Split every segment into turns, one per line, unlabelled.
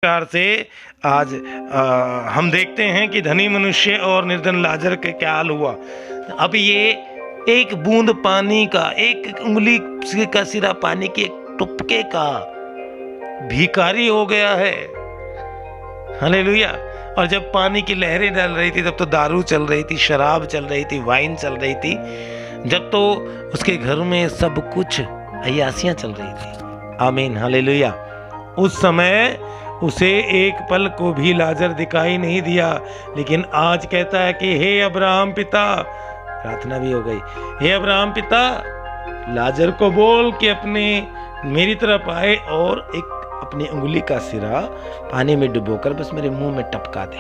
प्रकार से आज हम देखते हैं कि धनी मनुष्य और निर्धन लाजर के क्या हाल हुआ। अब ये एक बूंद पानी का, एक उंगली का सिरा पानी के एक टुपके का भिखारी हो गया है। हालेलुया। और जब पानी की लहरें डल रही थी तब तो दारू चल रही थी, शराब चल रही थी, वाइन चल रही थी। जब तो उसके घर में सब कुछ अय्यासियां चल रही थी। आमीन, हालेलुया। उस समय उसे एक पल को भी लाजर दिखाई नहीं दिया, लेकिन आज कहता है कि हे अब्राहम पिता, प्रार्थना भी हो गई, हे अब्राहम पिता, लाजर को बोल कि अपने मेरी तरफ आए और एक अपनी उंगली का सिरा पानी में डुबोकर बस मेरे मुंह में टपका दे,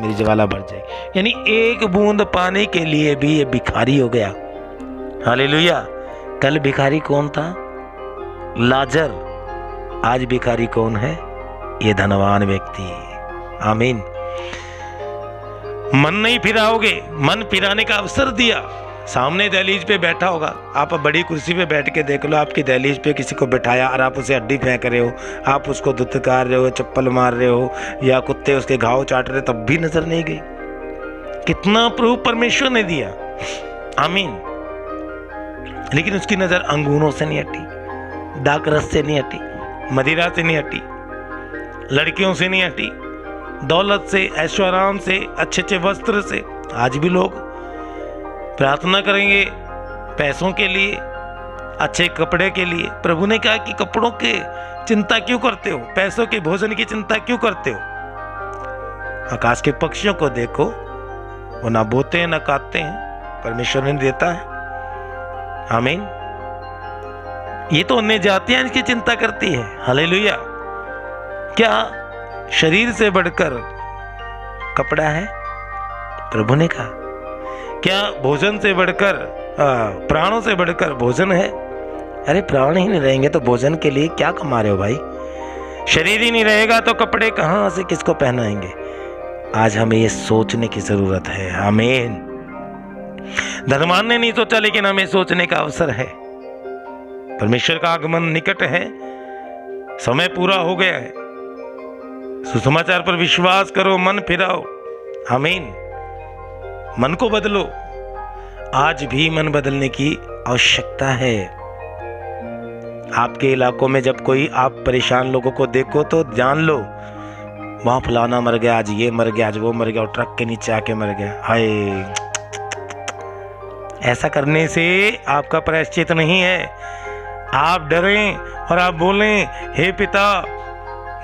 मेरी ज्वाला बढ़ जाए। यानी एक बूंद पानी के लिए भी ये भिखारी हो गया। हालेलुया। कल भिखारी कौन था? लाजर। आज भिखारी कौन है? ये धनवान व्यक्ति। आमीन। मन नहीं फिराओगे, मन फिराने का अवसर दिया। सामने दहलीज पे बैठा होगा, आप बड़ी कुर्सी पे बैठ के देख लो, आपकी दहलीज पे किसी को बिठाया और आप उसे हड्डी फेंक रहे हो, आप उसको धुतकार रहे हो, चप्पल मार रहे हो या कुत्ते उसके घाव चाट रहे, तब भी नजर नहीं गई। कितना प्रूफ परमेश्वर ने दिया। आमीन। लेकिन उसकी नजर अंगूरों से नहीं हटी, दाक रस से नहीं हटी, मदिरा से नहीं हटी, लड़कियों से नहीं हटी, दौलत से, ऐशो आराम से, अच्छे अच्छे वस्त्र से। आज भी लोग प्रार्थना करेंगे पैसों के लिए, अच्छे कपड़े के लिए। प्रभु ने कहा कि कपड़ों के चिंता क्यों करते हो, पैसों के भोजन की चिंता क्यों करते हो? आकाश के पक्षियों को देखो, वो ना बोते हैं ना काटते हैं, परमेश्वर ने देता है। आमीन। ये तो अन्य जातियां इसकी चिंता करती है। हालेलुया। क्या शरीर से बढ़कर कपड़ा है? प्रभु ने कहा। क्या भोजन से बढ़कर, प्राणों से बढ़कर भोजन है? अरे प्राण ही नहीं रहेंगे तो भोजन के लिए क्या कमा रहे हो भाई? शरीर ही नहीं रहेगा तो कपड़े कहां से किसको पहनाएंगे? आज हमें ये सोचने की जरूरत है। आमीन। धनवान ने नहीं सोचा, लेकिन हमें सोचने का अवसर है। परमेश्वर का आगमन निकट है, समय पूरा हो गया है। सुसमाचार पर विश्वास करो, मन फिराओ। आमीन। मन को बदलो। आज भी मन बदलने की आवश्यकता है। आपके इलाकों में जब कोई आप परेशान लोगों को देखो तो जान लो वहां फलाना मर गया, आज ये मर गया, आज वो मर गया, और ट्रक के नीचे आके मर गया। हाय, ऐसा करने से आपका प्रायश्चित नहीं है। आप डरें और आप बोलें, हे पिता,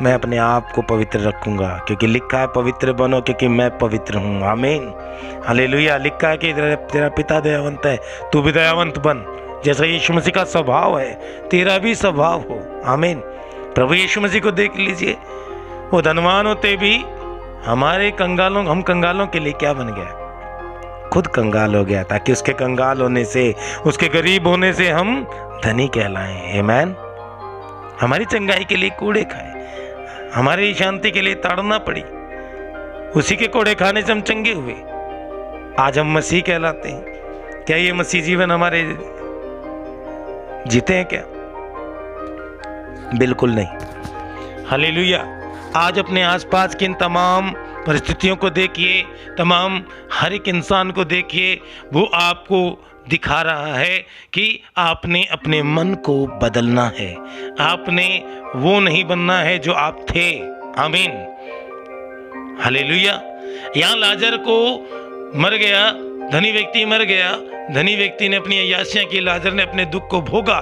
मैं अपने आप को पवित्र रखूंगा, क्योंकि लिखा है पवित्र बनो क्योंकि मैं पवित्र हूं। आमीन, हालेलुया। लिखा है कि तेरा पिता दयावंत है, तू भी दयावंत बन। जैसा यीशु मसीह का स्वभाव है, तेरा भी स्वभाव हो। आमीन। प्रभु यीशु मसीह को देख लीजिए, वो धनवान होते भी हम कंगालों के लिए क्या बन गया? खुद कंगाल हो गया, ताकि उसके कंगाल होने से, उसके गरीब होने से हम धनी कहलाएं। आमीन। हमारी चंगाई के लिए कूड़े खाए, हमारी शांति के लिए ताड़ना पड़ी, उसी के कोड़े खाने से हम चंगे हुए। आज हम मसीह कहलाते हैं। क्या ये मसीह जीवन हमारे जीते हैं क्या? बिल्कुल नहीं। हालेलुया। आज अपने आसपास की इन तमाम परिस्थितियों को देखिए, तमाम हर एक इंसान को देखिए, वो आपको दिखा रहा है कि आपने अपने मन को बदलना है। आपने वो नहीं बनना है जो आप थे। आमीन, हालेलुया। यहाँ लाजर को मर गया, धनी व्यक्ति मर गया, धनी व्यक्ति ने अपनी अय्यासियां की, लाजर ने अपने दुख को भोगा।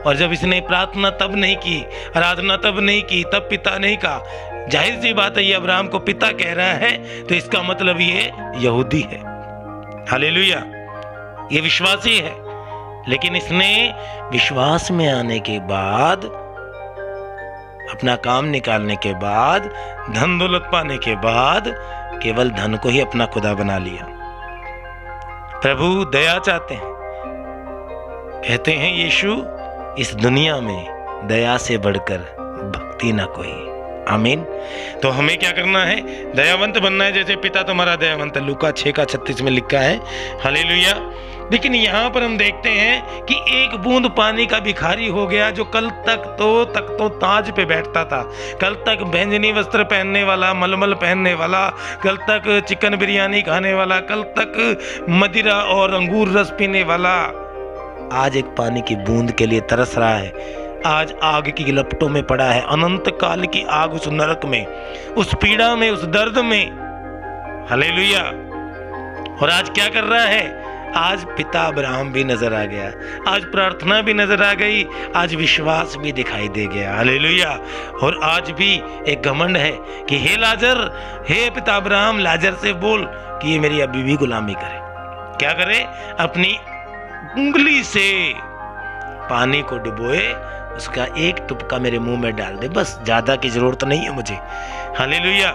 और जब इसने प्रार्थना तब नहीं की, आराधना तब नहीं की, तब पिता नहीं कहा। जाहिर सी बात है, ये अब्राहम को पिता कह रहा है, तो इसका मतलब ये यहूदी है। हालेलुया। ये विश्वासी है। लेकिन इसने विश्वास में आने के बाद, अपना काम निकालने के बाद, धन दौलत पाने के बाद, केवल धन को ही अपना खुदा बना लिया। प्रभु दया चाहते हैं। कहते हैं यीशु, इस दुनिया में दया से बढ़कर भक्ति ना कोई। आमीन। तो हमें क्या करना है? दयावंत बनना है, जैसे पिता तुम्हारा दयावंत है, लूका 6:36 में लिखा है। हालेलुया। लेकिन यहाँ पर हम देखते हैं कि एक बूंद पानी का भिखारी हो गया, जो कल तक तो ताज पे बैठता था, कल तक बैंगनी वस्त्र पहनने वाला, मलमल पहनने वाला, कल तक चिकन बिरयानी खाने वाला, कल तक मदिरा और अंगूर रस पीने वाला, आज एक पानी की बूंद के लिए तरस रहा है। आज आग की लपटों में पड़ा है, अनंत काल की आग, उस नरक में, उस पीड़ा में, उस दर्द में। हालेलुया। और आज क्या कर रहा है? आज पिता अब्राहम भी नजर आ गया, आज प्रार्थना भी नजर आ गई, आज विश्वास भी दिखाई दे गया। हालेलुया। और आज भी एक घमंड है कि हे लाजर, हे पिता अब्राहम, लाजर से बोल कि ये मेरी अभी भी गुलामी करे। क्या करे? अपनी उंगली से पानी को डुबोए, उसका एक टुपका मेरे मुंह में डाल दे, बस, ज्यादा की जरूरत नहीं है मुझे। हालेलुया।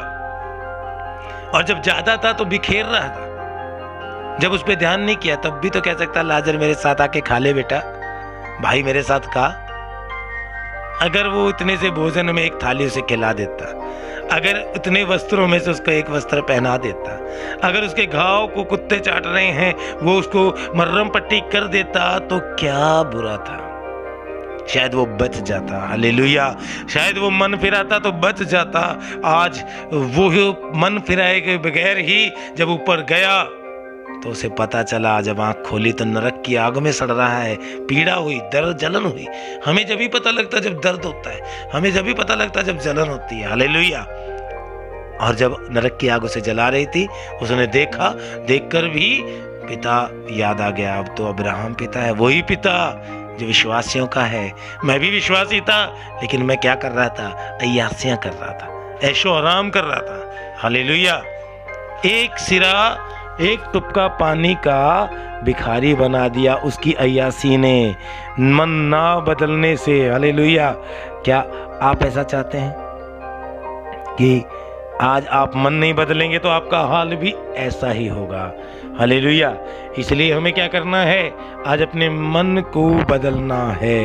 और जब ज्यादा था तो बिखेर रहा था, जब उस पर ध्यान नहीं किया तब भी तो कह सकता, लाजर मेरे साथ आके खा ले बेटा, भाई मेरे साथ खा। अगर वो इतने से भोजन में एक थाली उसे खिला देता, अगर इतने वस्त्रों में से उसको एक वस्त्र पहना देता, अगर उसके घाव को कुत्ते चाट रहे हैं वो उसको मर्रम पट्टी कर देता, तो क्या बुरा था? शायद वो बच जाता। हालेलुया। शायद वो मन फिराता तो बच जाता। आज वो मन फिराए के बगैर ही जब ऊपर गया तो उसे पता चला, जब आंख खोली तो नरक की आग में सड़ रहा है, पीड़ा हुई, दर्द, जलन हुई। हमें जब भी पता लगता जब दर्द होता है, हमें जब भी पता लगता जब जलन होती है। हालेलुया। और जब नरक की आग उसे जला रही थी, उसने देखा, देखकर भी पिता याद आ गया। अब तो अब्राहम पिता है, वही पिता जो विश्वासियों का है। मैं भी विश्वासी था, लेकिन मैं क्या कर रहा था? अय्यासियां कर रहा था, ऐशो आराम कर रहा था। हालेलुया। एक सिरा, एक टुपका पानी का भिखारी बना दिया उसकी अय्यासी ने, मन ना बदलने से। हालेलुया। क्या आप ऐसा चाहते हैं कि आज आप मन नहीं बदलेंगे तो आपका हाल भी ऐसा ही होगा? हालेलुया। इसलिए हमें क्या करना है? आज अपने मन को बदलना है।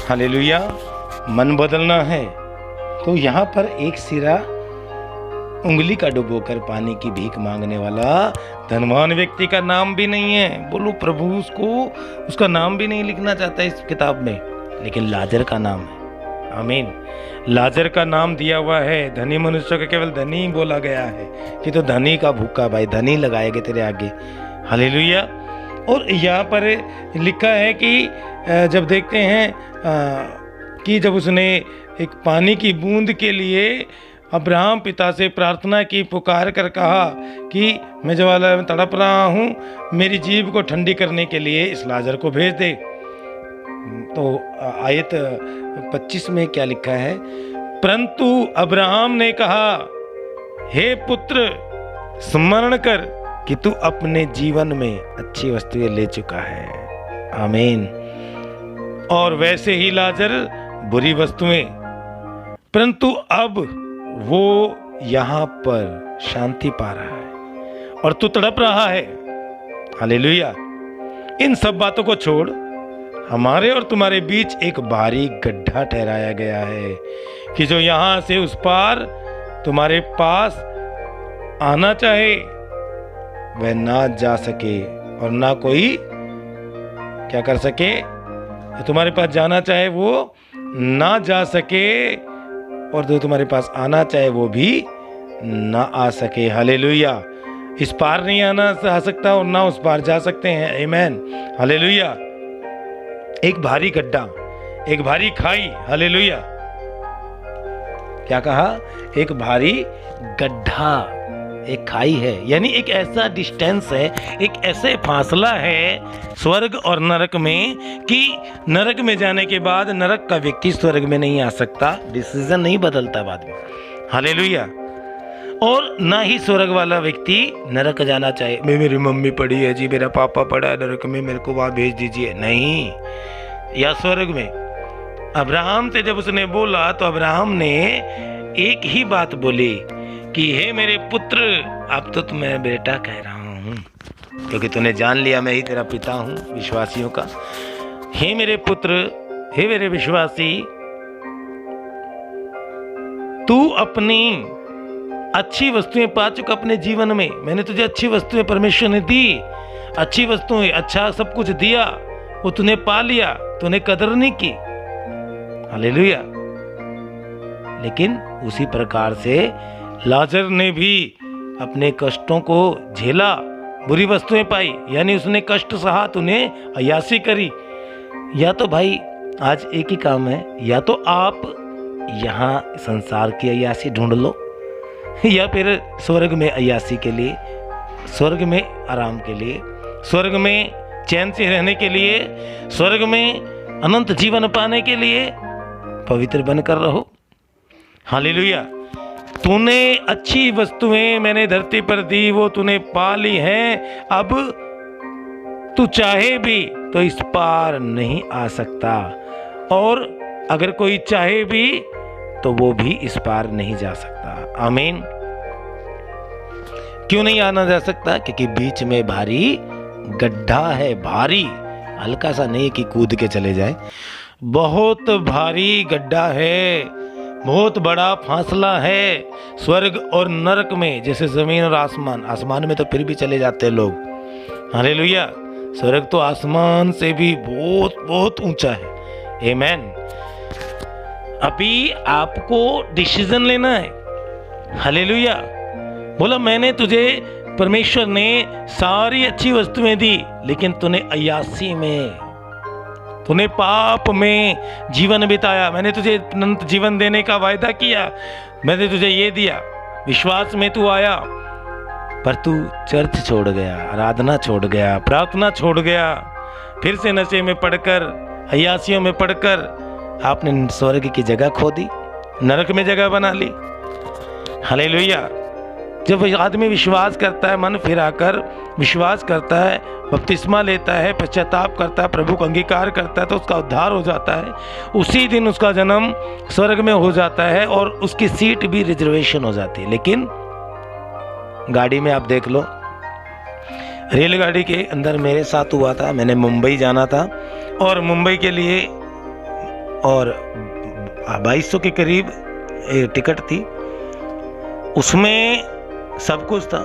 हालेलुया। मन बदलना है। तो यहाँ पर एक सिरा उंगली का डुबोकर पानी की भीख मांगने वाला धनवान व्यक्ति का नाम भी नहीं है। बोलो प्रभु, उसका नाम भी नहीं लिखना चाहता इस किताब में, लेकिन लाजर का नाम है। आमीन। लाजर का नाम दिया हुआ है। धनी मनुष्य का केवल धनी बोला गया है कि तो धनी का भूखा, भाई धनी लगाएंगे तेरे आगे। हालेलुया। और यहाँ पर लिखा है कि जब देखते हैं कि जब उसने एक पानी की बूंद के लिए अब्राहम पिता से प्रार्थना की, पुकार कर कहा कि मैं ज्वाला में तड़प रहा हूँ, मेरी जीभ को ठंडी करने के लिए इस लाजर को भेज दे। तो आयत 25 में क्या लिखा है? परंतु अब्राहम ने कहा, हे पुत्र, स्मरण कर कि तू अपने जीवन में अच्छी वस्तुएं ले चुका है। आमीन। और वैसे ही लाजर बुरी वस्तुएं, परंतु अब वो यहाँ पर शांति पा रहा है और तू तड़प रहा है। हालेलुया। इन सब बातों को छोड़, हमारे और तुम्हारे बीच एक भारी गड्ढा ठहराया गया है कि जो यहाँ से उस पार तुम्हारे पास आना चाहे वह ना जा सके, और ना कोई क्या कर सके? तुम्हारे पास जाना चाहे वो ना जा सके, और जो तुम्हारे पास आना चाहे वो भी ना आ सके। हालेलुया। इस पार नहीं आ सकता और ना उस पार जा सकते हैं। आमीन। हालेलुया। एक भारी गड्ढा, एक भारी खाई। हालेलुया। क्या कहा? एक भारी गड्ढा, एक खाई है, यानी एक ऐसा डिस्टेंस है, एक ऐसे फासला है स्वर्ग और नरक में कि नरक में जाने के बाद नरक का व्यक्ति स्वर्ग में नहीं आ सकता, डिसीजन नहीं बदलता बाद में। हालेलुया। और ना ही स्वर्ग वाला व्यक्ति नरक जाना चाहे, मेरी मम्मी पड़ी है जी, मेरा पापा पड़ा है नरक में, मेरे को वहां भेज दीजिए, नहीं। या स्वर्ग में अब्राहम से जब उसने बोला तो अब्राहम ने एक ही बात बोली कि हे मेरे पुत्र, अब तो तुम्हें बेटा कह रहा हूँ, क्योंकि तूने जान लिया मैं ही तेरा पिता हूँ विश्वासियों का। हे मेरे पुत्र, हे मेरे विश्वासी, तू अपनी अच्छी वस्तुएं पा चुका अपने जीवन में। मैंने तुझे अच्छी वस्तुएं परमेश्वर ने दी, अच्छी वस्तुएं, अच्छा सब कुछ दिया, वो तूने पा लिया, तूने कदर नहीं की। हालेलुया। लेकिन उसी प्रकार से लाजर ने भी अपने कष्टों को झेला, बुरी वस्तुएं पाई, यानी उसने कष्ट सहा, तूने अय्यासी करी। या तो भाई आज एक ही काम है, या तो आप यहाँ संसार की अय्यासी ढूंढ लो, या फिर स्वर्ग में अय्यासी के लिए, स्वर्ग में आराम के लिए, स्वर्ग में चैन से रहने के लिए, स्वर्ग में अनंत जीवन पाने के लिए पवित्र बनकर रहो। हालेलुया। तूने अच्छी वस्तुएं मैंने धरती पर दी, वो तूने पा ली हैं। अब तू चाहे भी तो इस पार नहीं आ सकता, और अगर कोई चाहे भी तो वो भी इस पार नहीं जा सकता। आमीन। क्यों नहीं आना जा सकता? क्योंकि बीच में भारी गड्ढा है, भारी, हल्का सा नहीं कि कूद के चले जाए, बहुत भारी गड्ढा है, बहुत बड़ा फासला है स्वर्ग और नरक में। जैसे जमीन और आसमान, आसमान में तो फिर भी चले जाते हैं लोग, हालेलुया। स्वर्ग तो आसमान से भी बहुत बहुत ऊंचा है। आमीन। अभी आपको डिसीजन लेना है। हालेलुया। बोला मैंने तुझे, परमेश्वर ने सारी अच्छी वस्तुएं दी, लेकिन तूने अय्यासी में, तूने पाप में जीवन बिताया। मैंने तुझे अनंत जीवन देने का वायदा किया, मैंने तुझे ये दिया, विश्वास में तू आया, पर तू चर्च छोड़ गया, आराधना छोड़ गया, प्रार्थना छोड़ गया, फिर से नशे में पड़कर, अय्यासियों में पड़कर आपने स्वर्ग की जगह खो दी, नरक में जगह बना ली। हालेलुया। जब आदमी विश्वास करता है, मन फिराकर विश्वास करता है, बपतिस्मा लेता है, पश्चाताप करता है, प्रभु को अंगीकार करता है, तो उसका उद्धार हो जाता है। उसी दिन उसका जन्म स्वर्ग में हो जाता है और उसकी सीट भी रिजर्वेशन हो जाती है। लेकिन गाड़ी में आप देख लो, रेलगाड़ी के अंदर मेरे साथ हुआ था, मैंने मुंबई जाना था और मुंबई के लिए और 2200 के करीब टिकट थी, उसमें सब कुछ था।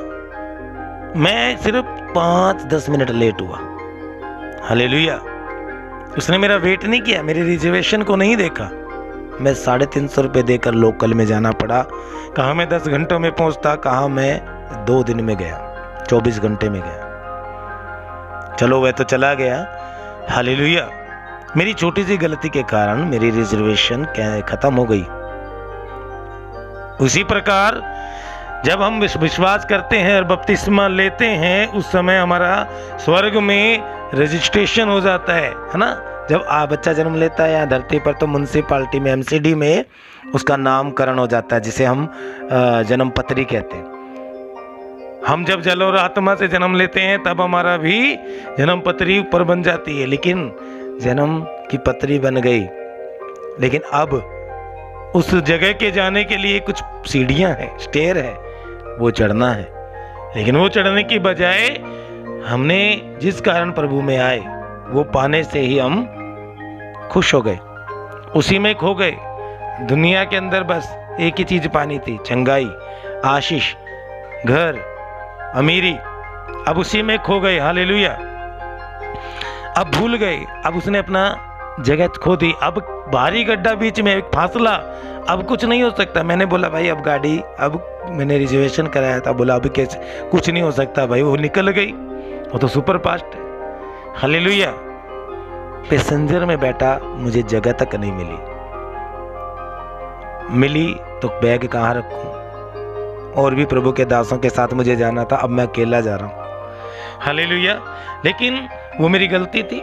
मैं सिर्फ 5-10 मिनट लेट हुआ। हालेलुया। उसने मेरा वेट नहीं किया, मेरे रिजर्वेशन को नहीं देखा। मैं 350 रुपये देकर लोकल में जाना पड़ा। कहाँ मैं 10 घंटों में पहुंचता, कहाँ मैं 2 दिन में गया, 24 घंटे में गया। चलो वह तो चला गया। हालेलुया। मेरी छोटी सी गलती के कारण मेरी रिजर्वेशन खत्म हो गई। उसी प्रकार जब हम विश्वास करते हैं और बपतिस्मा लेते हैं, उस समय हमारा स्वर्ग में रजिस्ट्रेशन हो जाता है ना। जब बच्चा जन्म लेता है यहाँ धरती पर, तो म्युनिसिपालिटी में, एमसीडी में उसका नामकरण हो जाता है, जिसे हम जन्म पत्री कहते हैं। हम जब जल और आत्मा से जन्म लेते हैं तब हमारा भी जन्म पत्री ऊपर बन जाती है। लेकिन जन्म की पत्री बन गई, लेकिन अब उस जगह के जाने के लिए कुछ सीढ़ियां हैं, स्टेयर है, वो चढ़ना है। लेकिन वो चढ़ने की बजाय हमने जिस कारण प्रभु में आए, वो पाने से ही हम खुश हो गए, उसी में खो गए। दुनिया के अंदर बस एक ही चीज पानी थी, चंगाई, आशीष, घर, अमीरी, अब उसी में खो गए। हालेलुया। अब भूल गए, अब उसने अपना जगह खो दी। अब भारी गड्ढा, बीच में एक फासला, अब कुछ नहीं हो सकता। मैंने बोला भाई अब गाड़ी, अब मैंने रिजर्वेशन कराया था, बोला अभी कैसे, कुछ नहीं हो सकता भाई, वो निकल गई, वो तो सुपर फास्ट है। हालेलुया। पैसेंजर में बैठा, मुझे जगह तक नहीं मिली तो बैग कहाँ रखूं? और भी प्रभु के दासों के साथ मुझे जाना था, अब मैं अकेला जा रहा हूं। हालेलुया। लेकिन वो मेरी गलती थी,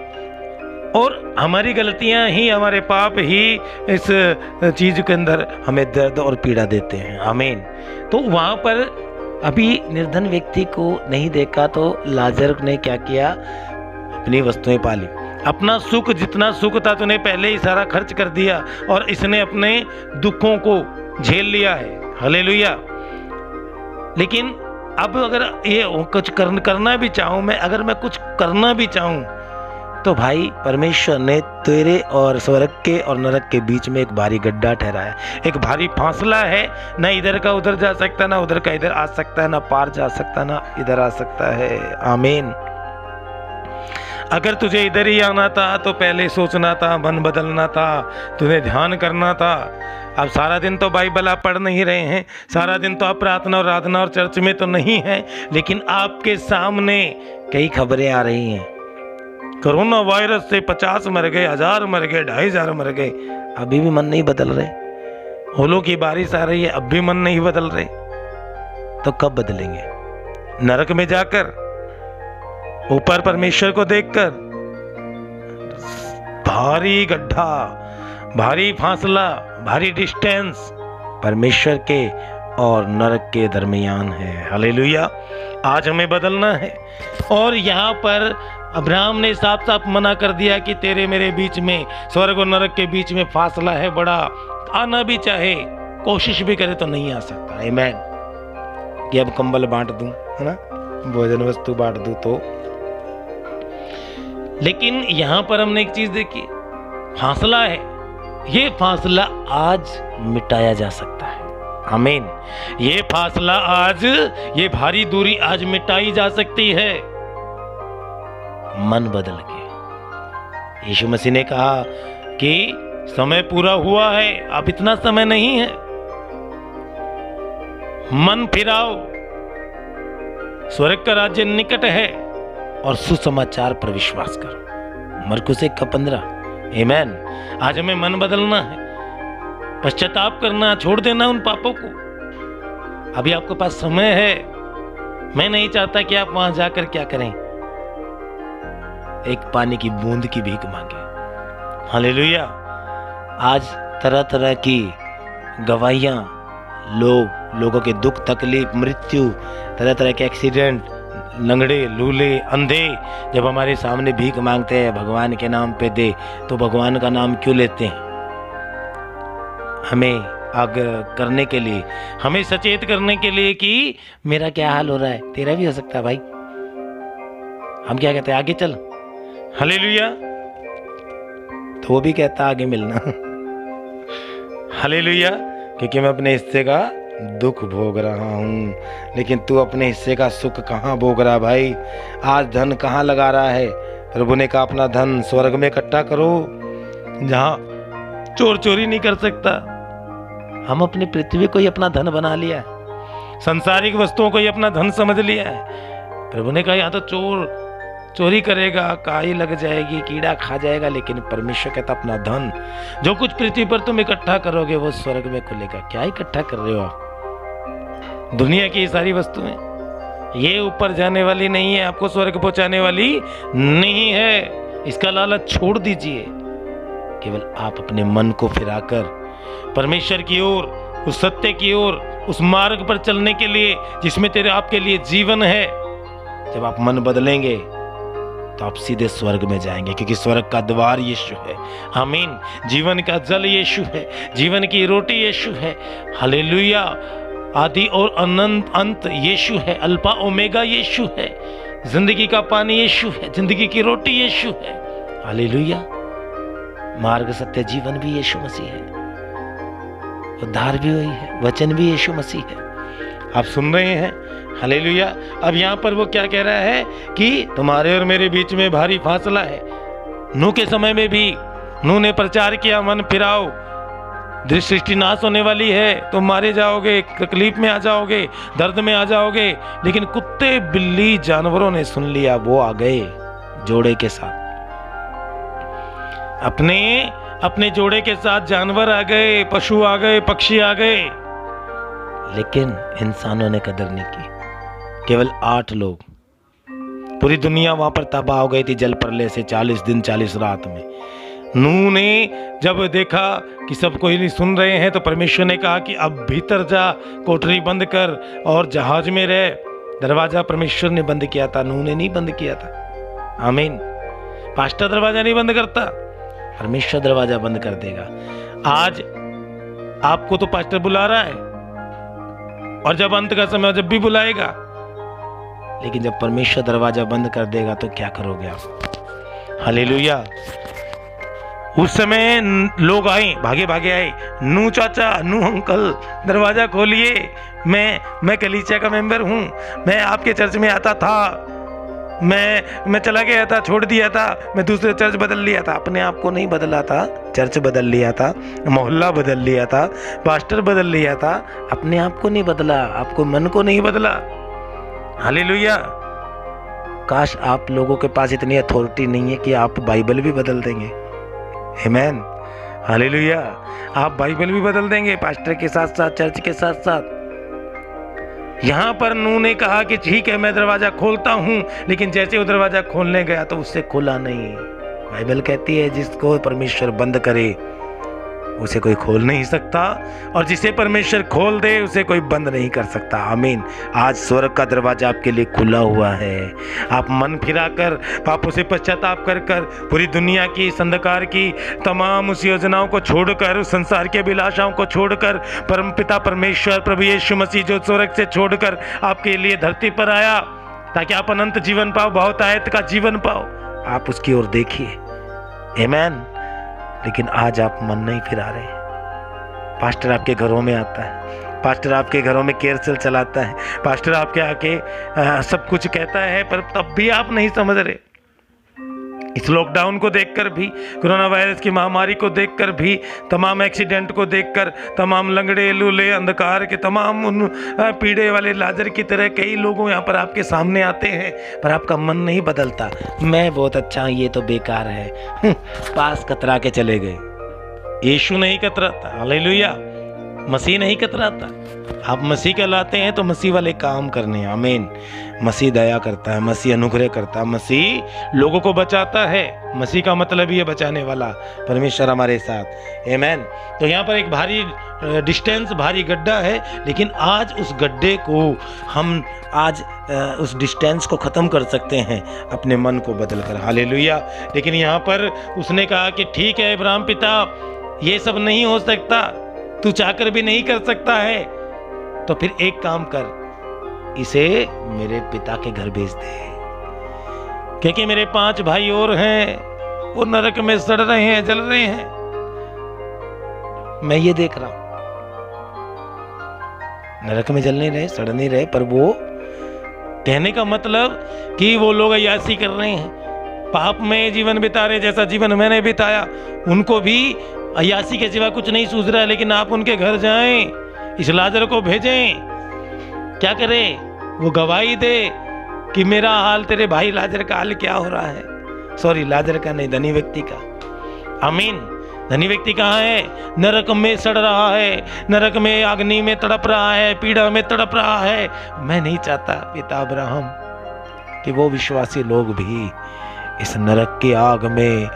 और हमारी गलतियां ही, हमारे पाप ही इस चीज के अंदर हमें दर्द और पीड़ा देते हैं। आमीन। तो वहां पर अभी निर्धन व्यक्ति को नहीं देखा, तो लाजर ने क्या किया? अपनी वस्तुएं पाली, अपना सुख, जितना सुख था तूने पहले ही सारा खर्च कर दिया, और इसने अपने दुखों को झेल लिया है। हालेलुया। लेकिन अब अगर ये कुछ करना भी चाहूं मैं, अगर मैं कुछ करना भी चाहूं, तो भाई परमेश्वर ने तेरे और स्वर्ग के और नरक के बीच में एक भारी गड्ढा ठहराया, एक भारी फासला है। ना इधर का उधर जा सकता, ना उधर का इधर आ सकता है, ना पार जा सकता, ना इधर आ सकता है। आमीन। अगर तुझे इधर ही आना था तो पहले सोचना था, मन बदलना था, तुझे ध्यान करना था। अब सारा दिन तो बाइबल आप पढ़ नहीं रहे हैं, सारा दिन तो आप प्रार्थना और आराधना और चर्च में तो नहीं हैं, लेकिन आपके सामने कई खबरें आ रही हैं। कोरोना वायरस से 50 मर गए, 1000 मर गए, 2500 मर गए, अभी भी मन नहीं बदल रहे। ओलों की बारिश आ रही है, अब भी मन नहीं बदल रहे। तो कब बदलेंगे? नरक में जाकर, ऊपर परमेश्वर को देखकर? भारी गड्ढा, भारी फासला, भारी डिस्टेंस परमेश्वर के और नरक के दरमियान है। हालेलुया। आज हमें बदलना है। और यहाँ पर अब्राहम ने साफ साफ मना कर दिया कि तेरे मेरे बीच में, स्वर्ग और नरक के बीच में फासला है बड़ा, आना भी चाहे, कोशिश भी करे तो नहीं आ सकता। आमीन। कि अब कंबल बांट दूं, है ना, भोजन वस्तु बांट दूं तो। लेकिन यहां पर हमने एक चीज देखी, फासला है, ये फासला आज मिटाया जा सकता है। आमीन। ये फासला आज, ये भारी दूरी आज मिटाई जा सकती है, मन बदल के। यीशु मसीह ने कहा कि समय पूरा हुआ है, अब इतना समय नहीं है, मन फिराओ, स्वर्ग का राज्य निकट है और सुसमाचार पर विश्वास करो। मरकुस 1:15। आमीन। आज हमें मन बदलना है, पश्चाताप करना, छोड़ देना उन पापों को। अभी आपके पास समय है। मैं नहीं चाहता कि आप वहां जाकर क्या करें, एक पानी की बूंद की भीख मांगे। हालेलुया। आज तरह तरह की गवाहियां, लोगों के दुख तकलीफ, मृत्यु, तरह तरह के एक्सीडेंट, लंगड़े लूले अंधे जब हमारे सामने भीख मांगते हैं, भगवान के नाम पे दे, तो भगवान का नाम क्यों लेते हैं? हमें आगाह करने के लिए, हमें सचेत करने के लिए कि मेरा क्या हाल हो रहा है, तेरा भी हो सकता है भाई। हम क्या कहते हैं? आगे चल। हालेलुया। तो वो भी कहता आगे मिलना। हालेलुया। क्योंकि मैं अपने हिस्से का दुख भोग रहा हूं, लेकिन तू अपने हिस्से का सुख कहां भोग रहा भाई? आज धन कहां लगा रहा है? प्रभु ने कहा अपना धन स्वर्ग में इकट्ठा करो, जहां चोर चोरी नहीं कर सकता। हम अपनी पृथ्वी को ही अपना धन बना लिया है, संसारिक वस्तुओं को ही अपना धन समझ लिया है। प्रभु ने कहा यहाँ तो चोर चोरी करेगा, काई लग जाएगी, कीड़ा खा जाएगा, लेकिन परमेश्वर कहता अपना धन, जो कुछ पृथ्वी पर तुम इकट्ठा करोगे वो स्वर्ग में खुलेगा। क्या इकट्ठा कर रहे हो आप? दुनिया की सारी वस्तुएं, ये ऊपर जाने वाली नहीं है, आपको स्वर्ग पहुंचाने वाली नहीं है। इसका लालच छोड़ दीजिए। केवल आप अपने मन को फिराकर परमेश्वर की ओर, उस सत्य की ओर, उस मार्ग पर चलने के लिए जिसमें तेरे आपके लिए जीवन है, जब आप मन बदलेंगे तो आप सीधे स्वर्ग में जाएंगे, क्योंकि स्वर्ग का द्वार यीशु है। आमीन। जीवन का जल यीशु है, जीवन की रोटी यीशु है। हालेलुया। आदि और अनंत अंत यीशु है, अल्फा ओमेगा यीशु है, जिंदगी का पानी यीशु है, जिंदगी की रोटी यीशु है। हालेलुया। मार्ग सत्य जीवन भी यीशु मसीह है, उद्धार भी वही है, वचन भी यीशु मसीह है। आप सुन रहे हैं? हालेलुया। अब यहाँ पर वो क्या कह रहा है कि तुम्हारे और मेरे बीच में भारी फासला है। नूह के समय में भी नूह ने प्रचार किया, मन फिराओ, सृष्टि नाश होने वाली है, तुम मारे जाओगे, तकलीफ में आ जाओगे, दर्द में आ जाओगे। लेकिन कुत्ते बिल्ली जानवरों ने सुन लिया, वो आ गए जोड़े के साथ, अपने जोड़े के साथ जानवर आ गए, पशु आ गए, पक्षी आ गए, लेकिन इंसानों ने कदर नहीं की। केवल 8 लोग, पूरी दुनिया वहां पर तबाह हो गई थी जल प्रलय से 40 दिन 40 रात में। नूह ने जब देखा कि सब कोई नहीं सुन रहे हैं, तो परमेश्वर ने कहा कि अब भीतर जा, कोठरी बंद कर और जहाज में रह। दरवाजा परमेश्वर ने बंद किया था, नूह ने नहीं बंद किया था। आमीन। पास्टर दरवाजा नहीं बंद करता, परमेश्वर दरवाजा बंद कर देगा। आज आपको तो पास्टर बुला रहा है, और जब अंत का समय जब भी बुलाएगा, लेकिन जब परमेश्वर दरवाजा बंद कर देगा तो क्या करोगे आप? हालेलुया। उस समय लोग आए, भागे भागे आए, नू चाचा, नू अंकल, दरवाज़ा खोलिए, मैं कलीसिया का मेंबर हूँ, मैं आपके चर्च में आता था, मैं चला गया था, छोड़ दिया था, मैं दूसरे चर्च बदल लिया था। अपने आप को नहीं बदला था, चर्च बदल लिया था, मोहल्ला बदल लिया था, पास्टर बदल लिया था, अपने आप को नहीं बदला, आपको मन को नहीं बदला। हालेलुया। काश आप लोगों के पास इतनी अथॉरिटी नहीं है कि आप बाइबल भी बदल देंगे। आमीन, हालेलुया। आप बाइबल भी बदल देंगे पास्टर के साथ साथ, चर्च के साथ साथ। यहाँ पर नूह ने कहा कि ठीक है मैं दरवाजा खोलता हूँ, लेकिन जैसे वो दरवाजा खोलने गया तो उससे खुला नहीं। बाइबल कहती है जिसको परमेश्वर बंद करे उसे कोई खोल नहीं सकता, और जिसे परमेश्वर खोल दे उसे कोई बंद नहीं कर सकता। आमीन। आज स्वर्ग का दरवाजा आपके लिए खुला हुआ है। आप मन फिराकर, पापों से पश्चाताप कर पूरी दुनिया की, इस अंधकार की तमाम उस योजनाओं को छोड़कर, उस संसार के अभिलाषाओं को छोड़कर, परम पिता परमेश्वर प्रभु यीशु मसीह जो स्वर्ग से छोड़कर आपके लिए धरती पर आया ताकि आप अनंत जीवन पाओ, बहुतायत का जीवन पाओ, आप उसकी ओर देखिए। आमीन। लेकिन आज आप मन नहीं फिरा रहे। पास्टर आपके घरों में आता है, पास्टर आपके घरों में केयरसेल चलाता है, पास्टर आपके आके सब कुछ कहता है, पर तब भी आप नहीं समझ रहे। इस लॉकडाउन को देखकर भी, कोरोना वायरस की महामारी को देखकर भी, तमाम एक्सीडेंट को देखकर, तमाम लंगड़े लूले अंधकार के तमाम उन पीड़े वाले लाजर की तरह कई लोगों यहाँ पर आपके सामने आते हैं, पर आपका मन नहीं बदलता। मैं बहुत अच्छा हूँ, ये तो बेकार है, पास कतरा के चले गए। यीशु नहीं कतराता, हालेलुया। मसीह नहीं कतराता। आप मसीह कहलाते हैं तो मसीह वाले काम करने। आमीन। मसीह दया करता है, मसीह अनुग्रह करता है, मसीह लोगों को बचाता है। मसीह का मतलब ही है बचाने वाला। परमेश्वर हमारे साथ। आमीन। तो यहाँ पर एक भारी डिस्टेंस, भारी गड्ढा है, लेकिन आज उस गड्ढे को हम आज उस डिस्टेंस को ख़त्म कर सकते हैं अपने मन को बदल कर। हालेलुया। लेकिन यहाँ पर उसने कहा कि ठीक है इब्राहिम पिता, ये सब नहीं हो सकता, तू चाहकर भी नहीं कर सकता है, तो फिर एक काम कर, इसे मेरे पिता के घर भेज दे, क्योंकि मेरे 5 भाई और हैं, वो नरक में सड़ रहे हैं, जल रहे हैं, मैं ये देख रहा हूं। नरक में जल नहीं रहे, सड़ नहीं रहे, पर वो कहने का मतलब कि वो लोग अय्यासी कर रहे हैं, पाप में जीवन बिता रहे जैसा जीवन मैंने बिताया। उनको भी अय्यासी के सिवा कुछ नहीं सूझ रहा है, लेकिन आप उनके घर जाएं, इस लाजर को भेजें, क्या करे, वो गवाही दे कि मेरा हाल, तेरे भाई लाजर का हाल क्या हो रहा है। सॉरी, लाजर का नहीं, धनी व्यक्ति का। आमीन। धनी व्यक्ति कहाँ है? नरक में सड़ रहा है, नरक में अग्नि में तड़प रहा है, पीड़ा में तड़प रहा है। मैं नहीं चाहता पिता अब्राहम कि वो विश्वासी लोग भी इस नरक की आग में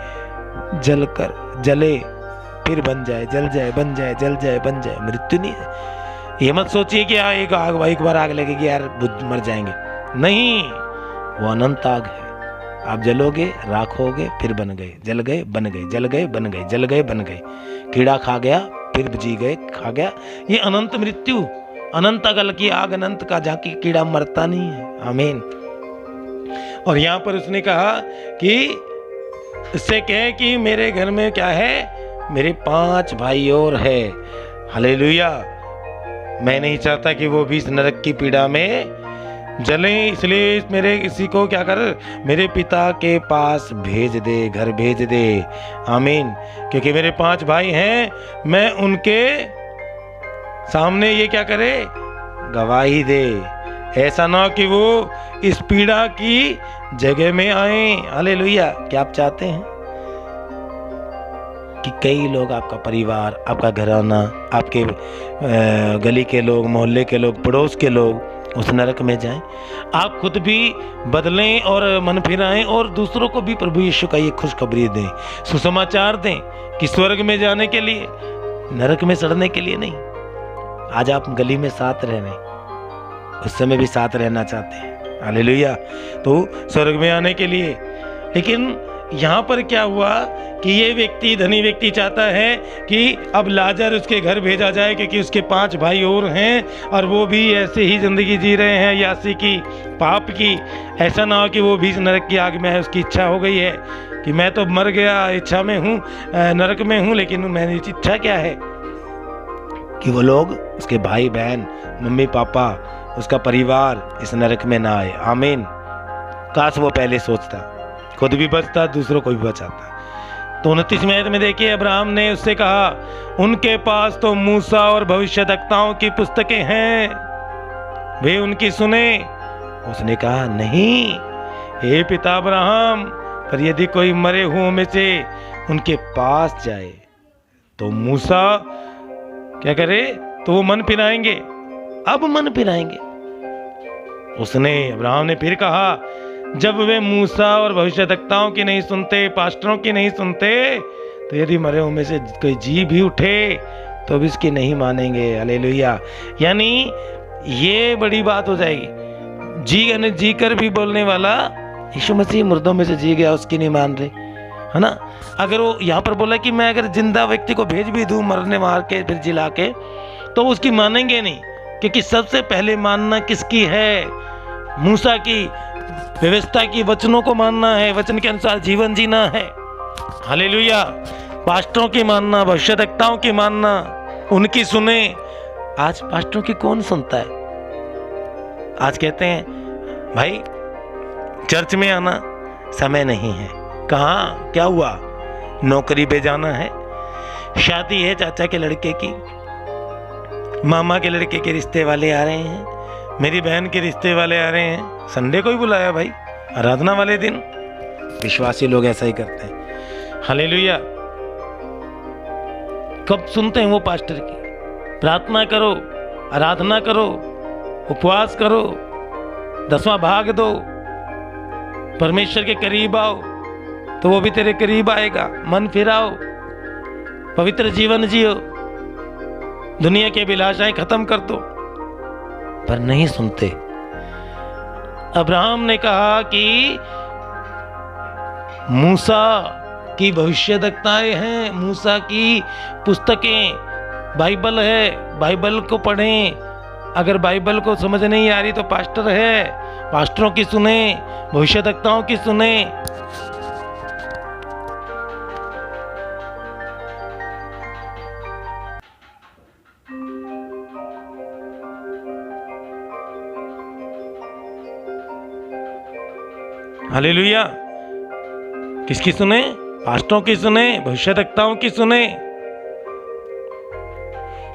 जलकर, जले फिर बन जाए, जल जाए, बन जाए, जल जाए, बन जाए। मृत्यु नहीं है। ये मत सोचिए कि एक बार आग लगेगी यार मर जाएंगे, नहीं, वो अनंत आग है। आप जलोगे, राख होगे, फिर बन गए, जल गए, बन गए, जल गए, बन गए, जल गए, बन गए। कीड़ा खा गया, फिर जी गए, खा गया। ये अनंत मृत्यु, अनंत अगल की आग, अनंत का जाके कीड़ा मरता नहीं है। आमीन। और यहाँ पर उसने कहा कि इससे कहे कि मेरे घर में क्या है, मेरे 5 भाई और है। हालेलुया। मैं नहीं चाहता कि वो भी इस नरक की पीड़ा में जलें, इसलिए मेरे किसी को क्या कर, मेरे पिता के पास भेज दे, घर भेज दे। आमीन। क्योंकि मेरे 5 भाई हैं, मैं उनके सामने ये क्या करे, गवाही दे। ऐसा ना कि वो इस पीड़ा की जगह में आए। हालेलुया। क्या आप चाहते हैं कि कई लोग, आपका परिवार, आपका घराना, आपके गली के लोग, मोहल्ले के लोग, पड़ोस के लोग उस नरक में जाएं? आप खुद भी बदलें और मन फिराएं और दूसरों को भी प्रभु यीशु का ये खुशखबरी दें, सुसमाचार दें कि स्वर्ग में जाने के लिए, नरक में सड़ने के लिए नहीं। आज आप गली में साथ रह रहे, उस समय भी साथ रहना चाहते हैं। हालेलुया। तो स्वर्ग में आने के लिए, लेकिन यहाँ पर क्या हुआ कि ये व्यक्ति, धनी व्यक्ति चाहता है कि अब लाजर उसके घर भेजा जाए, क्योंकि उसके 5 भाई और हैं और वो भी ऐसे ही ज़िंदगी जी रहे हैं यासी की, पाप की। ऐसा ना हो कि वो भी नरक की आग में है, उसकी इच्छा हो गई है कि मैं तो मर गया, इच्छा में हूँ, नरक में हूँ, लेकिन मेरी इच्छा क्या है कि वो लोग, उसके भाई बहन, मम्मी पापा, उसका परिवार इस नरक में ना आए। आमीन। काश वो पहले सोचता, खुद भी बचता, दूसरों को भी बचाता। तो 29वें आयत में देखिए, अब्राहम ने उससे कहा, उनके पास तो मूसा और भविष्यद्वक्ताओं की पुस्तकें हैं, वे उनकी सुने। उसने कहा, नहीं हे पिता अब्राहम, पर यदि कोई मरे हुओं में से उनके पास जाए तो मूसा क्या करे, तो वो मन फिराएंगे, अब मन फिराएंगे। उसने, अब्राहम ने फिर कहा, जब वे मूसा और भविष्यद्वक्ताओं की नहीं सुनते, पास्टरों की नहीं सुनते, तो यदि मरे हुए में से कोई जी भी उठे तो भी इसकी नहीं मानेंगे। हालेलुया। यानी ये बड़ी बात हो जाएगी। जी कर भी बोलने वाला, यीशु मसीह मुर्दों में से जी गया, उसकी नहीं मान रहे, है ना। अगर वो यहाँ पर बोला कि मैं अगर जिंदा व्यक्ति को भेज भी दूं, मरने मार के फिर जिला के, तो उसकी मानेंगे नहीं, क्योंकि सबसे पहले मानना किसकी है? मूसा की व्यवस्था की, वचनों को मानना है, वचन के अनुसार जीवन जीना है। हालेलुया। पास्टरों की मानना, भविष्यद्वक्ताओं की मानना, उनकी सुने। आज पास्टरों की कौन सुनता है? आज कहते हैं भाई चर्च में आना समय नहीं है। कहाँ, क्या हुआ? नौकरी पे जाना है, शादी है चाचा के लड़के की, मामा के लड़के के रिश्ते वाले आ रहे हैं, मेरी बहन के रिश्ते वाले आ रहे हैं, संडे को ही बुलाया भाई, आराधना वाले दिन। विश्वासी लोग ऐसा ही करते हैं। हालेलुया। कब सुनते हैं वो पास्टर की? प्रार्थना करो, आराधना करो, उपवास करो, 10वां भाग दो, परमेश्वर के करीब आओ, तो वो भी तेरे करीब आएगा। मन फिराओ, पवित्र जीवन जियो, दुनिया की अभिलाषाएं खत्म कर दो, पर नहीं सुनते। अब्राहम ने कहा कि मूसा की भविष्यद्वक्ताएं हैं, मूसा की पुस्तकें, बाइबल है, बाइबल को पढ़ें। अगर बाइबल को समझ नहीं आ रही तो पास्टर है, पास्टरों की सुने, भविष्यद्वक्ताओं की सुने। हालेलुया। किसकी सुने? पास्टरों की सुने, भविष्यद्वक्ताओं की सुने।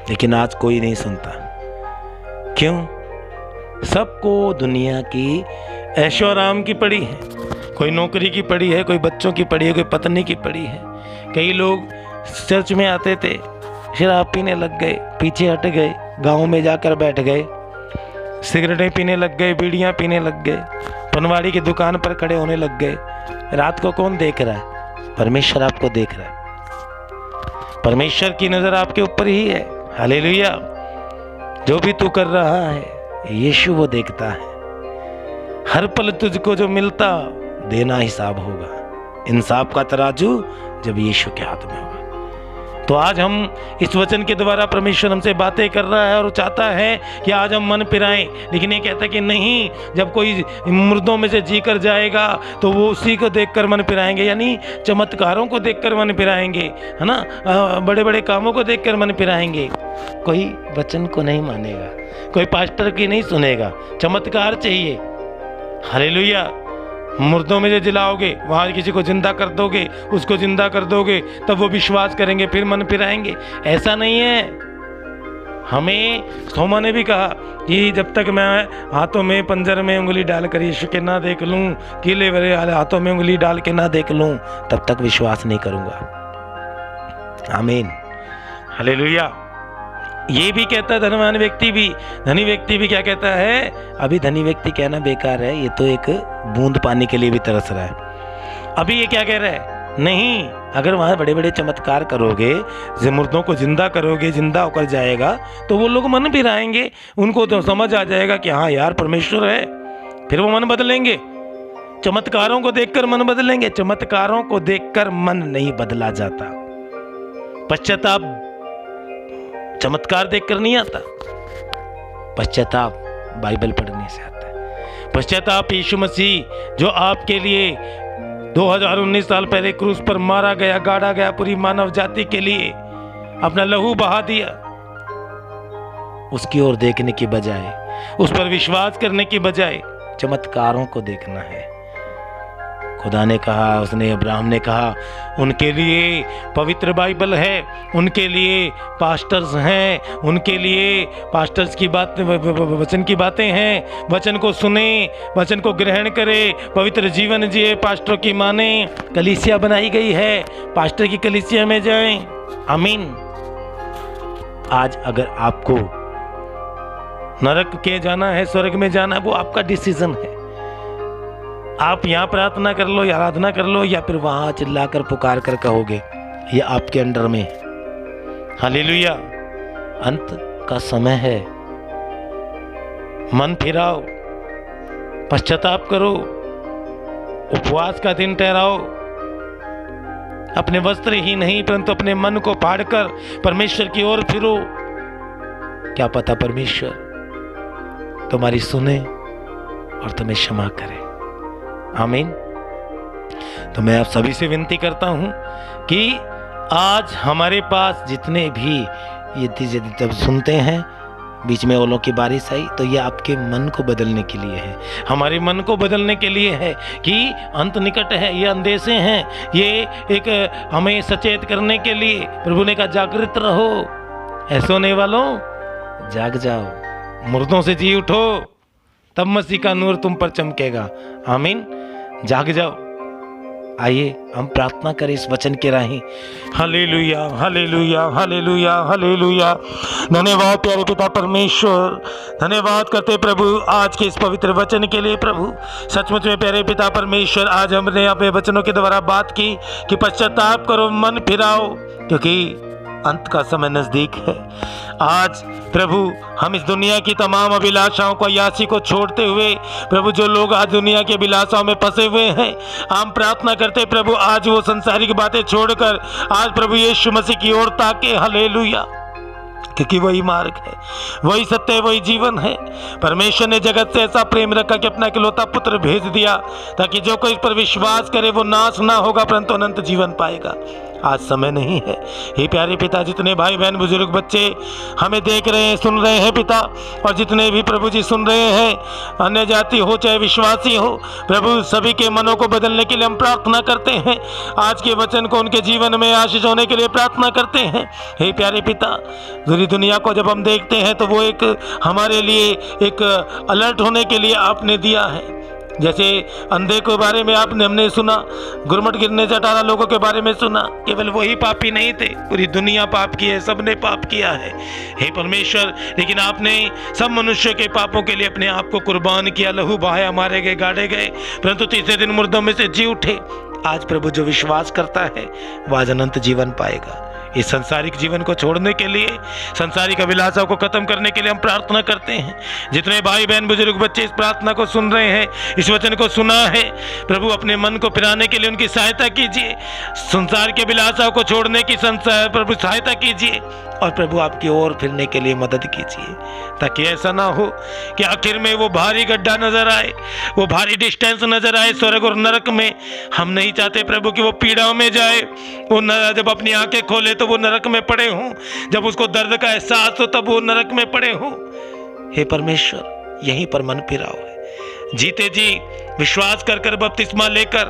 लेकिन आज कोई नहीं सुनता। क्यों? सबको दुनिया की ऐशो आराम की पड़ी है। कोई नौकरी की पड़ी है, कोई बच्चों की पड़ी है, कोई पत्नी की पड़ी है। कई लोग चर्च में आते थे, शराब पीने लग गए, पीछे हट गए, गांव में जाकर बैठ गए, सिगरेटें पीने लग गए, बीड़ियां पीने लग गए, पनवाड़ी की दुकान पर खड़े होने लग गए। रात को कौन देख रहा है? परमेश्वर आपको देख रहा है। परमेश्वर की नजर आपके ऊपर ही है। हालेलुया। जो भी तू कर रहा है, यीशु वो देखता है। हर पल तुझको जो मिलता, देना हिसाब होगा। इंसाफ का तराजू जब यीशु के हाथ में होगा। तो आज हम इस वचन के द्वारा परमेश्वर हमसे बातें कर रहा है और चाहता है कि आज हम मन फिराएं। लेकिन ये कहता है कि नहीं, जब कोई मुर्दों में से जी कर जाएगा तो वो उसी को देखकर मन फिराएंगे, यानी चमत्कारों को देखकर मन फिराएंगे, है ना, बड़े बड़े कामों को देखकर मन फिराएंगे। कोई वचन को नहीं मानेगा, कोई पास्टर की नहीं सुनेगा, चमत्कार चाहिए। हालेलुया। मुर्दों में जो जिलाओगे, वहाँ किसी को जिंदा कर दोगे, उसको जिंदा कर दोगे, तब वो विश्वास करेंगे, फिर मन फिराएंगे। ऐसा नहीं है। हमें थोमा ने भी कहा कि जब तक मैं हाथों में पंजर में उंगली डालकर यीशु के ना देख लूँ, कीले वाले हाथों में उंगली डाल के ना देख लूँ, तब तक विश्वास नहीं करूँगा। आमीन। हालेलुया। ये भी कहता है धनवान व्यक्ति भी, धनी व्यक्ति भी क्या कहता है? अभी धनी व्यक्ति कहना बेकार है, ये तो एक बूंद पानी के लिए भी तरस रहा है। अभी ये क्या कह रहा है? नहीं, अगर वहाँ बड़े बड़े चमत्कार करोगे, मुर्दों को जिंदा करोगे, जिंदा होकर जाएगा, तो वो लोग मन फिराएंगे, उनको तो समझ आ जाएगा कि हाँ यार परमेश्वर है, फिर वो मन बदलेंगे। चमत्कारों को देखकर मन बदलेंगे? चमत्कारों को देखकर मन नहीं बदला जाता। पश्चाताप चमत्कार देखकर नहीं आता, पश्चाताप बाइबल पढ़ने से आता है। पश्चाताप यीशु मसीह जो आपके लिए 2019 साल पहले क्रूस पर मारा गया, गाड़ा गया, पूरी मानव जाति के लिए अपना लहू बहा दिया, उसकी ओर देखने की बजाय, उस पर विश्वास करने की बजाय चमत्कारों को देखना है। खुदा ने कहा, उसने अब्राहम ने कहा, उनके लिए पवित्र बाइबल है, उनके लिए पास्टर्स हैं, उनके लिए पास्टर्स की बात, वचन की बातें हैं। वचन को सुने, वचन को ग्रहण करें, पवित्र जीवन जिए, पास्टरों की माने। कलीसिया बनाई गई है, पास्टर की कलीसिया में जाएं। आमीन। आज अगर आपको नरक के जाना है, स्वर्ग में जाना है, वो आपका डिसीजन है। आप यहाँ प्रार्थना कर लो या आराधना कर लो, या फिर वहां चिल्लाकर पुकार कर कहोगे, ये आपके अंडर में। हालेलुया। अंत का समय है, मन फिराओ, पश्चाताप करो, उपवास का दिन ठहराओ, अपने वस्त्र ही नहीं परंतु अपने मन को फाड़कर परमेश्वर की ओर फिरो। क्या पता परमेश्वर तुम्हारी सुने और तुम्हें क्षमा करे। आमीन। तो मैं आप सभी से विनती करता हूं कि आज हमारे पास जितने भी ये जब सुनते हैं, बीच में ओलों की बारिश आई, तो ये आपके मन को बदलने के लिए है, हमारे मन को बदलने के लिए है कि अंत निकट है, ये अंदेशे हैं, ये एक हमें सचेत करने के लिए। प्रभु ने कहा जागृत रहो, ऐसे सोने वालों जाग जाओ, मुर्दों से जी उठो, तब मसीह का नूर तुम पर चमकेगा। आमीन। जाग जाओ। आइए हम प्रार्थना करें इस वचन के राही। Hallelujah, hallelujah, hallelujah, hallelujah. धन्यवाद प्यारे पिता परमेश्वर, धन्यवाद करते प्रभु आज के इस पवित्र वचन के लिए। प्रभु सचमुच में प्यारे पिता परमेश्वर, आज हमने अपने वचनों के द्वारा बात की कि पश्चाताप करो, मन फिराओ, क्योंकि अंत का समय नजदीक है। आज प्रभु हम इस दुनिया की तमाम अभिलाषाओं को, यासी को छोड़ते हुए प्रभु, जो लोग आज दुनिया की अभिलाषाओं में फंसे हुए हैं, हम प्रार्थना करते प्रभु आज वो संसारिक बातें छोड़कर आज प्रभु यीशु मसीह की ओर ताके। हालेलुया। क्योंकि वही मार्ग है, वही सत्य है, वही जीवन है। परमेश्वर ने जगत से ऐसा प्रेम रखा कि अपना इकलौता पुत्र भेज दिया, ताकि जो कोई इस पर विश्वास करे वो नाश ना होगा परंतु अनंत जीवन पाएगा। आज समय नहीं है। हे प्यारे पिता, जितने भाई बहन बुजुर्ग बच्चे हमें देख रहे हैं, सुन रहे हैं पिता, और जितने भी प्रभु जी सुन रहे हैं, अन्य जाति हो चाहे विश्वासी हो, प्रभु सभी के मनों को बदलने के लिए हम प्रार्थना करते हैं। आज के वचन को उनके जीवन में आशीष होने के लिए प्रार्थना करते हैं। हे प्यारे पिता, पूरी दुनिया को जब हम देखते हैं तो वो एक हमारे लिए एक अलर्ट होने के लिए आपने दिया है। जैसे अंधे के बारे में हमने सुना, गुरमट गिरने से 18 लोगों के बारे में सुना, केवल वही पापी नहीं थे, पूरी दुनिया पाप की है, सबने पाप किया है। हे परमेश्वर, लेकिन आपने सब मनुष्य के पापों के लिए अपने आप को कुर्बान किया, लहू बहाया, मारे गए, गाड़े गए, परंतु तीसरे दिन मुर्दों में से जी उठे। आज प्रभु जो विश्वास करता है वह आज अनंत जीवन पाएगा। इस संसारिक जीवन को छोड़ने के लिए, संसारिक अभिलाषाओं को खत्म करने के लिए हम प्रार्थना करते हैं। जितने भाई बहन बुजुर्ग बच्चे इस प्रार्थना को सुन रहे हैं, इस वचन को सुना है, प्रभु अपने मन को फिराने के लिए उनकी सहायता कीजिए। संसार की अभिलाषाओं को छोड़ने की प्रभु सहायता कीजिए, और प्रभु आपकी ओर फिरने के लिए मदद कीजिए, ताकि ऐसा ना हो कि आखिर में वो भारी गड्ढा नजर आए, वो भारी डिस्टेंस नजर आए स्वर्ग और नरक में। हम नहीं चाहते प्रभु कि वो पीड़ाओं में जाए, वो जब अपनी आंखें खोले तो वो नरक में पड़े हों, जब उसको दर्द का एहसास हो तब वो नरक में पड़े हों। हे परमेश्वर, यहीं पर मन फिराओ है। जीते जी विश्वास कर कर, बपतिस्मा लेकर,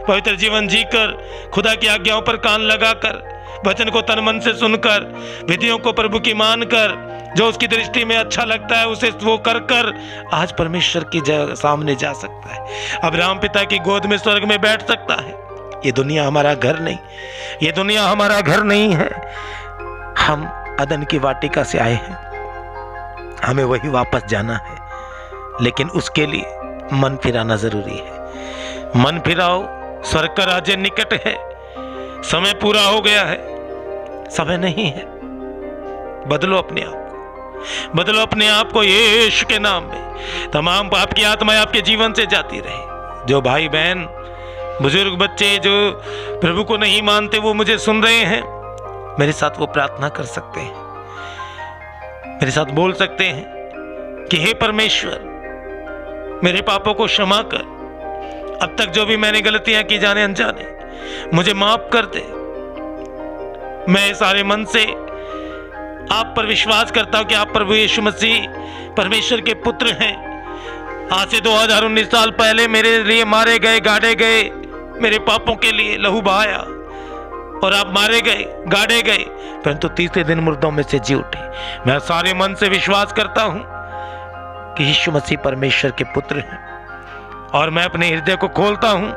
पवित्र जीवन जीकर, खुदा की आज्ञाओं पर कान लगाकर, वचन को तन मन से सुनकर, विधियों को प्रभु की मानकर, जो उसकी दृष्टि में अच्छा लगता है उसे वो कर कर आज परमेश्वर की सामने जा सकता है। अब्राहम पिता की गोद में स्वर्ग में बैठ सकता है। ये दुनिया हमारा घर नहीं, ये दुनिया हमारा घर नहीं है। हम अदन की वाटिका से आए हैं, हमें वही वापस जाना है, लेकिन उसके लिए मन फिराना जरूरी है। मन फिराओ, स्वर्ग का राज्य निकट है, समय पूरा हो गया है, समय नहीं है। बदलो अपने आप को, बदलो अपने आप को यीशु के नाम में। तमाम पाप की आत्माएं आपके जीवन से जाती रहे। जो भाई बहन बुजुर्ग बच्चे जो प्रभु को नहीं मानते वो मुझे सुन रहे हैं, मेरे साथ वो प्रार्थना कर सकते हैं, मेरे साथ बोल सकते हैं कि हे परमेश्वर, मेरे पापों को क्षमा कर, अब तक जो भी मैंने गलतियां की जाने अनजाने, मुझे माफ कर दे। मैं सारे मन से आप पर विश्वास करता हूं कि आप प्रभु यीशु मसीह परमेश्वर के पुत्र हैं। आज से 2019 साल पहले मेरे लिए मारे गए, गाड़े गए, मेरे पापों के लिए लहू बहाया और आप मारे गए, गाड़े गए, परंतु तीसरे दिन मुर्दों में से जी उठे। मैं सारे मन से विश्वास करता हूं कि यीशु मसीह परमेश्वर के पुत्र हैं और मैं अपने हृदय को खोलता हूं,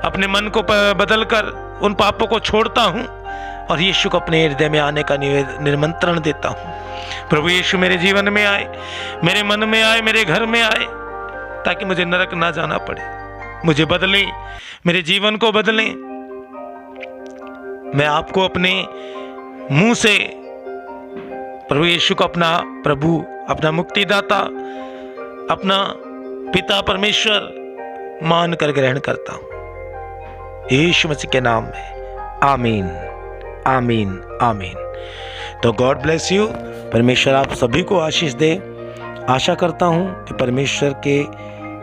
अपने मन को बदलकर उन पापों को छोड़ता हूं और यीशु को अपने हृदय में आने का निमंत्रण देता हूं। प्रभु यीशु मेरे जीवन में आए, मेरे मन में आए, मेरे घर में आए, ताकि मुझे नरक ना जाना पड़े। मुझे बदलें, मेरे जीवन को बदलें। मैं आपको अपने मुंह से प्रभु यीशु को अपना प्रभु, अपना मुक्तिदाता, अपना पिता परमेश्वर मान कर ग्रहण करता हूं यीशु मसीह के नाम में। आमीन, आमीन, आमीन। तो गॉड ब्लेस यू। परमेश्वर आप सभी को आशीष दे। आशा करता हूं कि परमेश्वर के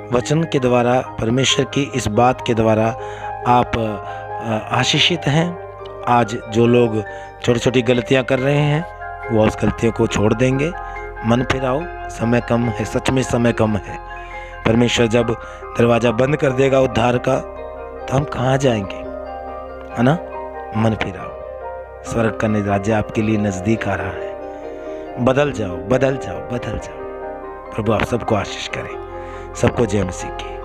वचन के द्वारा, परमेश्वर की इस बात के द्वारा आप आशीषित हैं। आज जो लोग छोटी छोटी गलतियां कर रहे हैं वो उस गलतियों को छोड़ देंगे। मन फिराओ, समय कम है, सच में समय कम है। परमेश्वर जब दरवाज़ा बंद कर देगा उद्धार का तो हम कहाँ जाएंगे, है ना। मन फिराओ, स्वर्ग का राज्य आपके लिए नज़दीक आ रहा है। बदल जाओ, बदल जाओ, बदल जाओ। प्रभु आप सबको आशीष करें। सबको जय मसीह की।